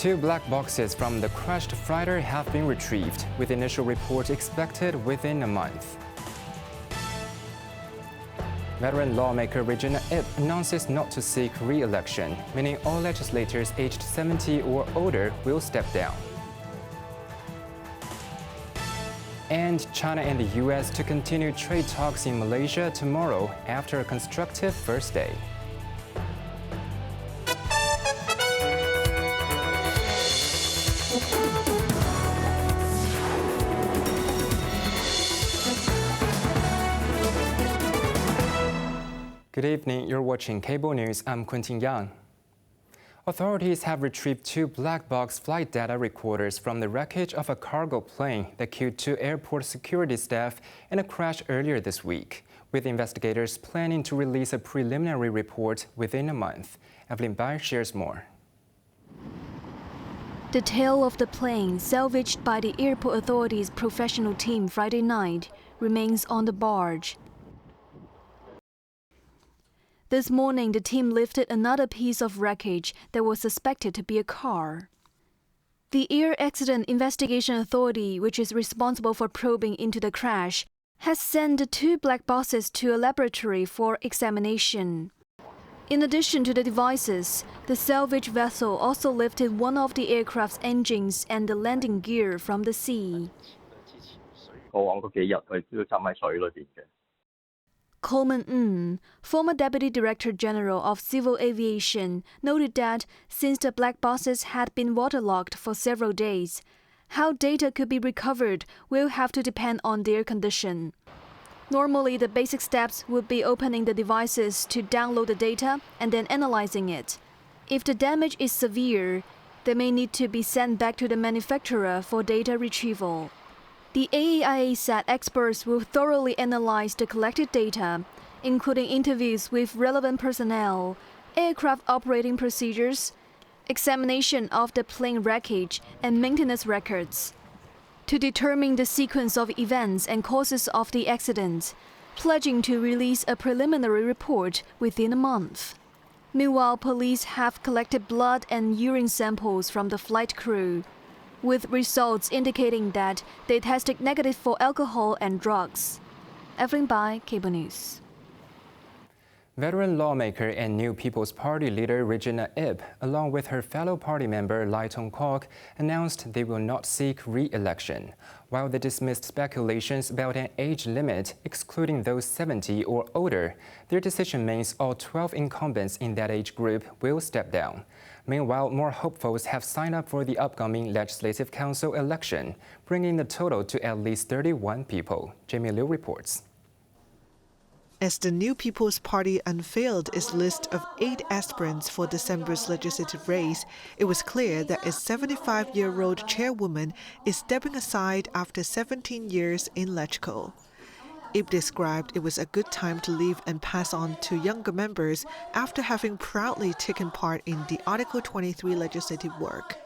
Two black boxes from the crashed freighter have been retrieved, with initial reports expected within a month. Veteran lawmaker Regina Ip announces not to seek re-election, meaning all legislators aged 70 or older will step down. And China and the US to continue trade talks in Malaysia tomorrow after a constructive first day. Good evening, you're watching Cable News. I'm Quentin Yang. Authorities have retrieved two black box flight data recorders from the wreckage of a cargo plane that killed two airport security staff in a crash earlier this week, with investigators planning to release a preliminary report within a month. Evelyn Bai shares more. The tail of the plane, salvaged by the airport authorities' professional team Friday night, remains on the barge. This morning, the team lifted another piece of wreckage that was suspected to be a car. The Air Accident Investigation Authority, which is responsible for probing into the crash, has sent the two black boxes to a laboratory for examination. In addition to the devices, the salvage vessel also lifted one of the aircraft's engines and the landing gear from the sea. Coleman Ng, former Deputy Director General of Civil Aviation, noted that since the black boxes had been waterlogged for several days, how data could be recovered will have to depend on their condition. Normally, the basic steps would be opening the devices to download the data and then analyzing it. If the damage is severe, they may need to be sent back to the manufacturer for data retrieval. The AAIA said experts will thoroughly analyze the collected data, including interviews with relevant personnel, aircraft operating procedures, examination of the plane wreckage, and maintenance records, to determine the sequence of events and causes of the accident, pledging to release a preliminary report within a month. Meanwhile, police have collected blood and urine samples from the flight crew, with results indicating that they tested negative for alcohol and drugs. Evelyn Bai, Cable News. Veteran lawmaker and New People's Party leader Regina Ip, along with her fellow party member Lai Tong-kwok, announced they will not seek re-election. While they dismissed speculations about an age limit excluding those 70 or older, their decision means all 12 incumbents in that age group will step down. Meanwhile, more hopefuls have signed up for the upcoming Legislative Council election, bringing the total to at least 31 people. Jamie Liu reports. As the New People's Party unveiled its list of 8 aspirants for December's legislative race, it was clear that a 75-year-old chairwoman is stepping aside after 17 years in LegCo. Ip described it was a good time to leave and pass on to younger members after having proudly taken part in the Article 23 legislative work.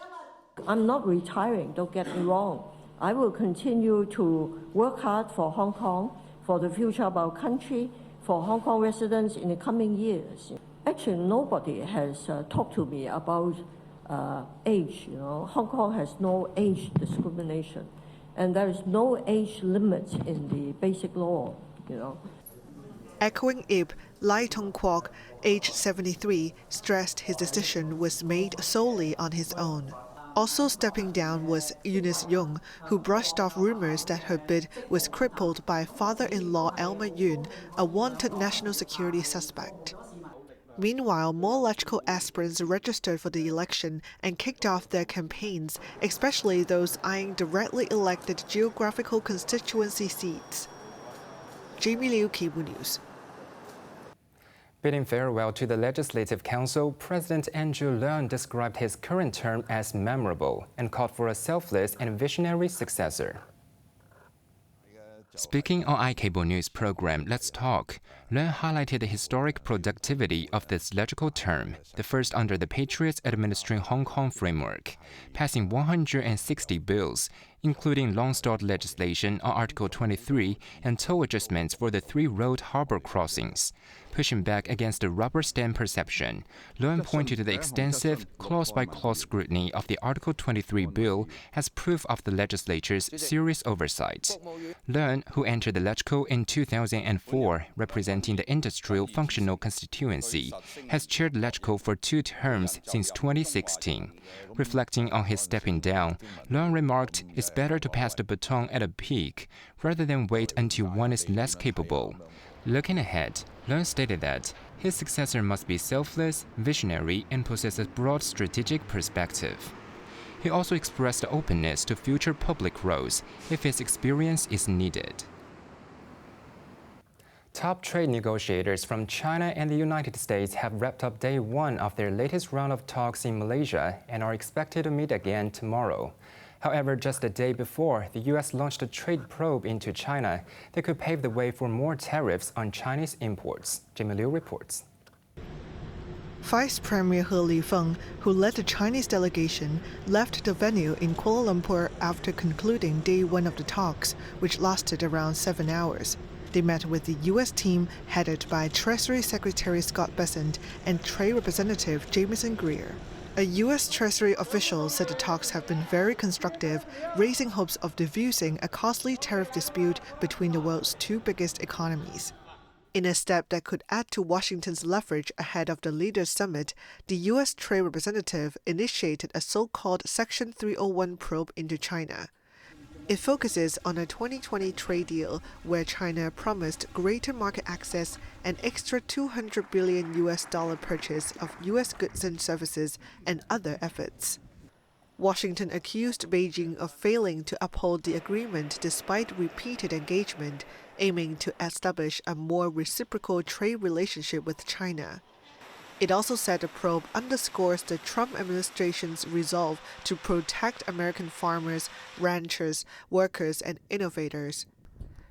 I'm not retiring, don't get me wrong. I will continue to work hard for Hong Kong, for the future of our country, for Hong Kong residents in the coming years. Actually, nobody has talked to me about age. Hong Kong has no age discrimination, and there is no age limit in the basic law. Echoing Ip, Lai Tong-kwok, aged 73, stressed his decision was made solely on his own. Also stepping down was Eunice Yung, who brushed off rumors that her bid was crippled by father-in-law Elmer Yun, a wanted national security suspect. Meanwhile, more LegCo aspirants registered for the election and kicked off their campaigns, especially those eyeing directly elected geographical constituency seats. Jamie Liu, Cable News. Bidding farewell to the Legislative Council, President Andrew Leung described his current term as memorable and called for a selfless and visionary successor. Speaking on iCable News program Let's Talk, Leung highlighted the historic productivity of this legislative term, the first under the Patriots administering Hong Kong framework, passing 160 bills, including long-stalled legislation on Article 23 and toll adjustments for the 3 road harbor crossings. Pushing back against the rubber stamp perception, Leung pointed to the extensive clause-by-clause scrutiny of the Article 23 bill as proof of the legislature's serious oversight. Leung, who entered the LegCo in 2004, representing the Industrial Functional Constituency, has chaired LegCo for 2 terms since 2016. Reflecting on his stepping down, Leung remarked it's better to pass the baton at a peak rather than wait until one is less capable. Looking ahead, Leung stated that his successor must be selfless, visionary, and possess a broad strategic perspective. He also expressed openness to future public roles if his experience is needed. Top trade negotiators from China and the United States have wrapped up day 1 of their latest round of talks in Malaysia and are expected to meet again tomorrow. However, just a day before, the U.S. launched a trade probe into China that could pave the way for more tariffs on Chinese imports. Jamie Liu reports. Vice Premier He Lifeng, who led the Chinese delegation, left the venue in Kuala Lumpur after concluding day 1 of the talks, which lasted around 7 hours. They met with the U.S. team headed by Treasury Secretary Scott Bessent and Trade Representative Jamieson Greer. A U.S. Treasury official said the talks have been very constructive, raising hopes of diffusing a costly tariff dispute between the world's 2 biggest economies. In a step that could add to Washington's leverage ahead of the Leaders' Summit, the U.S. Trade Representative initiated a so-called Section 301 probe into China. It focuses on a 2020 trade deal where China promised greater market access and extra $200 billion purchase of U.S. goods and services and other efforts. Washington accused Beijing of failing to uphold the agreement despite repeated engagement, aiming to establish a more reciprocal trade relationship with China. It also said the probe underscores the Trump administration's resolve to protect American farmers, ranchers, workers, and innovators.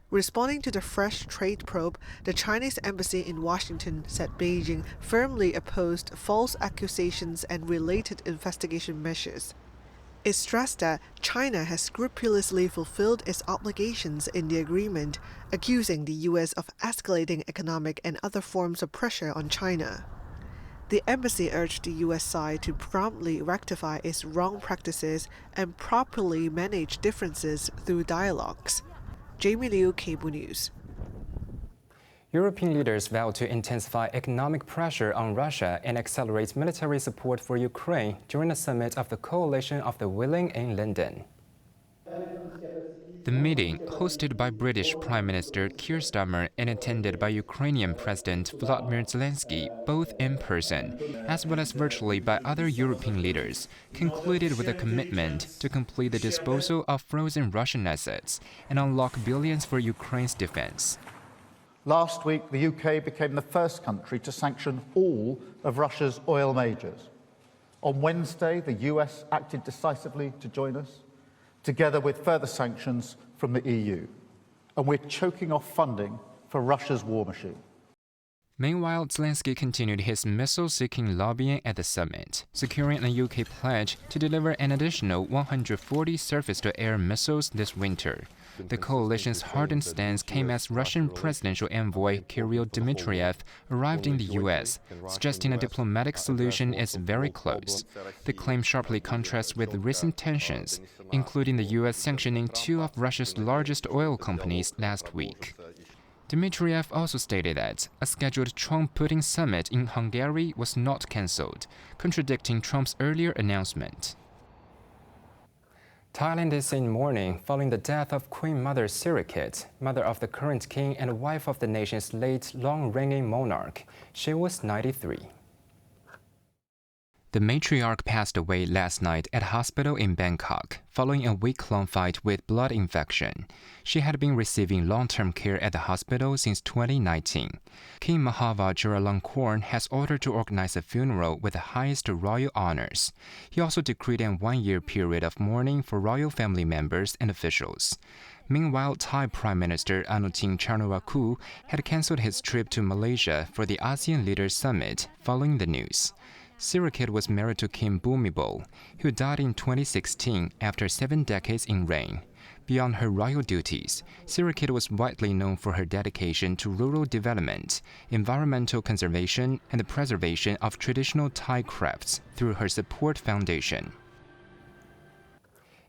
Responding to the fresh trade probe, the Chinese embassy in Washington said Beijing firmly opposed false accusations and related investigation measures. It stressed that China has scrupulously fulfilled its obligations in the agreement, accusing the U.S. of escalating economic and other forms of pressure on China. The embassy urged the U.S. side to promptly rectify its wrong practices and properly manage differences through dialogues. Jamie Liu, Cable News. European leaders vowed to intensify economic pressure on Russia and accelerate military support for Ukraine during a summit of the Coalition of the Willing in London. The meeting, hosted by British Prime Minister Keir Starmer and attended by Ukrainian President Volodymyr Zelensky, both in person, as well as virtually by other European leaders, concluded with a commitment to complete the disposal of frozen Russian assets and unlock billions for Ukraine's defense. Last week, the UK became the first country to sanction all of Russia's oil majors. On Wednesday, the US acted decisively to join us, together with further sanctions from the EU. And we're choking off funding for Russia's war machine. Meanwhile, Zelensky continued his missile-seeking lobbying at the summit, securing a UK pledge to deliver an additional 140 surface-to-air missiles this winter. The coalition's hardened stance came as Russian presidential envoy Kirill Dmitriev arrived in the U.S., suggesting a diplomatic solution is very close. The claim sharply contrasts with recent tensions, including the U.S. sanctioning 2 of Russia's largest oil companies last week. Dmitriev also stated that a scheduled Trump-Putin summit in Hungary was not cancelled, contradicting Trump's earlier announcement. Thailand is in mourning following the death of Queen Mother Sirikit, mother of the current king and wife of the nation's late long-reigning monarch. She was 93. The matriarch passed away last night at a hospital in Bangkok following a week-long fight with blood infection. She had been receiving long-term care at the hospital since 2019. King Mahava Chulalongkorn has ordered to organize a funeral with the highest royal honors. He also decreed a one-year period of mourning for royal family members and officials. Meanwhile, Thai Prime Minister Anutin Charnvirakul had cancelled his trip to Malaysia for the ASEAN Leaders Summit following the news. Sirikit was married to King Bhumibol, who died in 2016 after 7 decades in reign. Beyond her royal duties, Sirikit was widely known for her dedication to rural development, environmental conservation, and the preservation of traditional Thai crafts through her Support Foundation.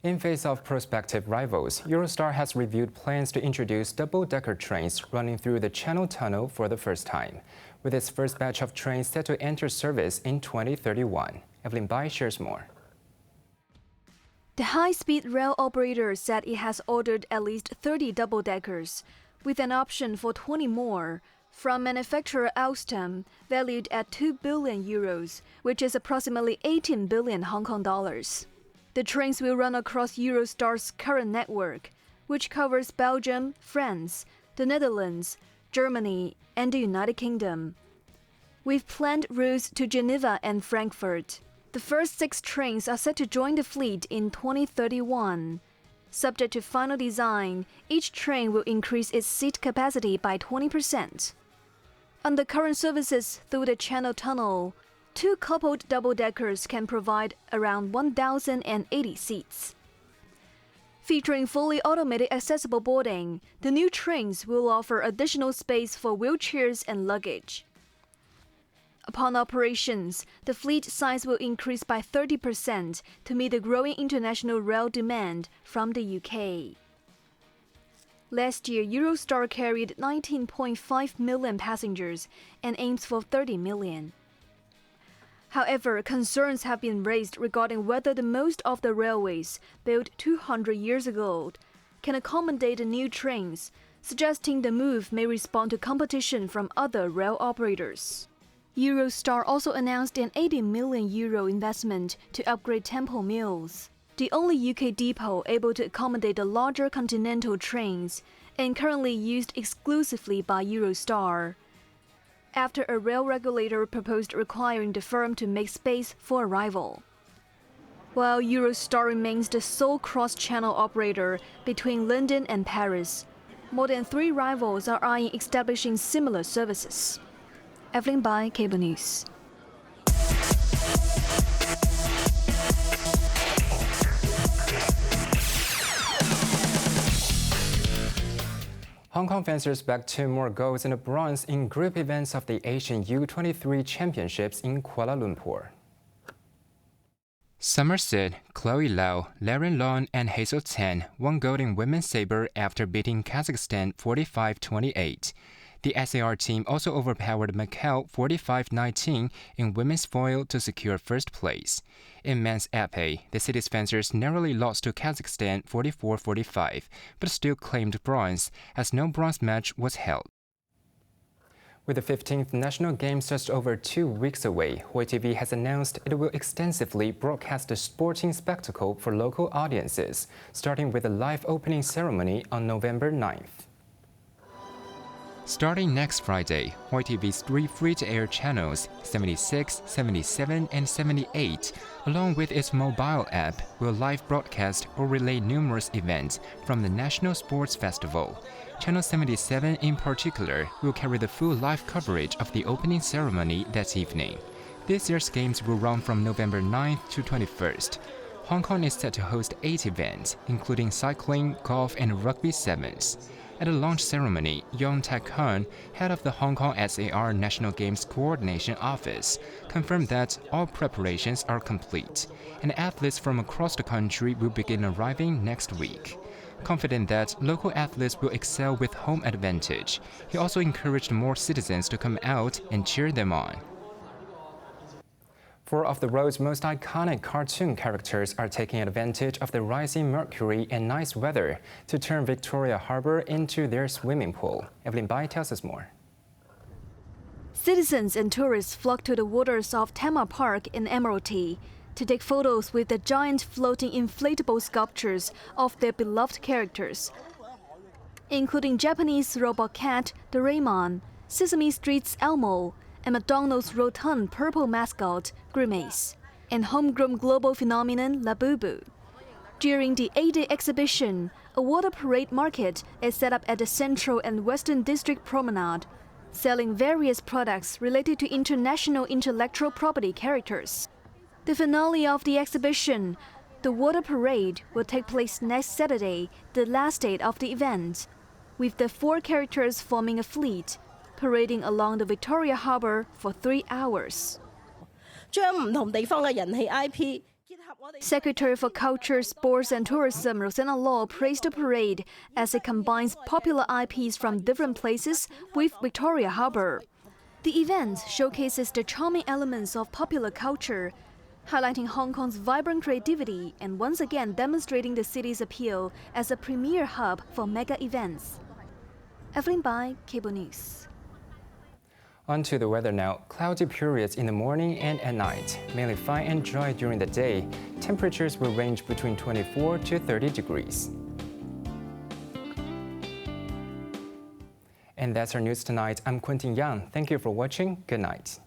In face of prospective rivals, Eurostar has reviewed plans to introduce double-decker trains running through the Channel Tunnel for the first time, with its first batch of trains set to enter service in 2031. Evelyn Bai shares more. The high-speed rail operator said it has ordered at least 30 double-deckers, with an option for 20 more, from manufacturer Alstom, valued at 2 billion euros, which is approximately 18 billion Hong Kong dollars. The trains will run across Eurostar's current network, which covers Belgium, France, the Netherlands, Germany, and the United Kingdom. With planned routes to Geneva and Frankfurt. The first 6 trains are set to join the fleet in 2031. Subject to final design, each train will increase its seat capacity by 20%. Under current services through the Channel Tunnel, 2 coupled double-deckers can provide around 1,080 seats. Featuring fully automated accessible boarding, the new trains will offer additional space for wheelchairs and luggage. Upon operations, the fleet size will increase by 30% to meet the growing international rail demand from the UK. Last year, Eurostar carried 19.5 million passengers and aims for 30 million. However, concerns have been raised regarding whether the most of the railways built 200 years ago can accommodate the new trains, suggesting the move may respond to competition from other rail operators. Eurostar also announced an €80 million investment to upgrade Temple Mills, the only UK depot able to accommodate the larger continental trains and currently used exclusively by Eurostar, after a rail regulator proposed requiring the firm to make space for a rival. While Eurostar remains the sole cross-channel operator between London and Paris, more than 3 rivals are eyeing establishing similar services. Evelyn Bai, Cable News. Hong Kong fencers bagged 2 more golds and a bronze in group events of the Asian U23 Championships in Kuala Lumpur. Somerset, Chloe Lau, Laren Lon and Hazel Tan won gold in women's sabre after beating Kazakhstan 45-28. The SAR team also overpowered Macau 45-19 in women's foil to secure first place. In men's épée, the city's fencers narrowly lost to Kazakhstan 44-45, but still claimed bronze, as no bronze match was held. With the 15th National Games just over 2 weeks away, HOYIBC has announced it will extensively broadcast the sporting spectacle for local audiences, starting with a live opening ceremony on November 9th. Starting next Friday, HOYIBC's 3 free-to-air channels, 76, 77, and 78, along with its mobile app, will live broadcast or relay numerous events from the National Sports Festival. Channel 77 in particular will carry the full live coverage of the opening ceremony that evening. This year's games will run from November 9th to 21st. Hong Kong is set to host 8 events, including cycling, golf, and rugby sevens. At the launch ceremony, Yong Tak Han, head of the Hong Kong SAR National Games Coordination Office, confirmed that all preparations are complete, and athletes from across the country will begin arriving next week. Confident that local athletes will excel with home advantage, he also encouraged more citizens to come out and cheer them on. 4 of the road's most iconic cartoon characters are taking advantage of the rising mercury and nice weather to turn Victoria Harbour into their swimming pool. Evelyn Bai tells us more. Citizens and tourists flock to the waters of Tema Park in Admiralty to take photos with the giant floating inflatable sculptures of their beloved characters, including Japanese robot cat Doraemon, Sesame Street's Elmo, and McDonald's rotund purple mascot Grimace, and homegrown global phenomenon Labubu. During the 8-day exhibition, a water parade market is set up at the Central and Western District Promenade, selling various products related to international intellectual property characters. The finale of the exhibition, the water parade, will take place next Saturday, the last day of the event, with the 4 characters forming a fleet, parading along the Victoria Harbour for 3 hours. Secretary for Culture, Sports and Tourism Rosanna Law praised the parade as it combines popular IPs from different places with Victoria Harbour. The event showcases the charming elements of popular culture, highlighting Hong Kong's vibrant creativity and once again demonstrating the city's appeal as a premier hub for mega events. Evelyn Bai, Cable News. On to the weather now. Cloudy periods in the morning and at night. Mainly fine and dry during the day. Temperatures will range between 24 to 30 degrees. And that's our news tonight. I'm Quentin Yang. Thank you for watching. Good night.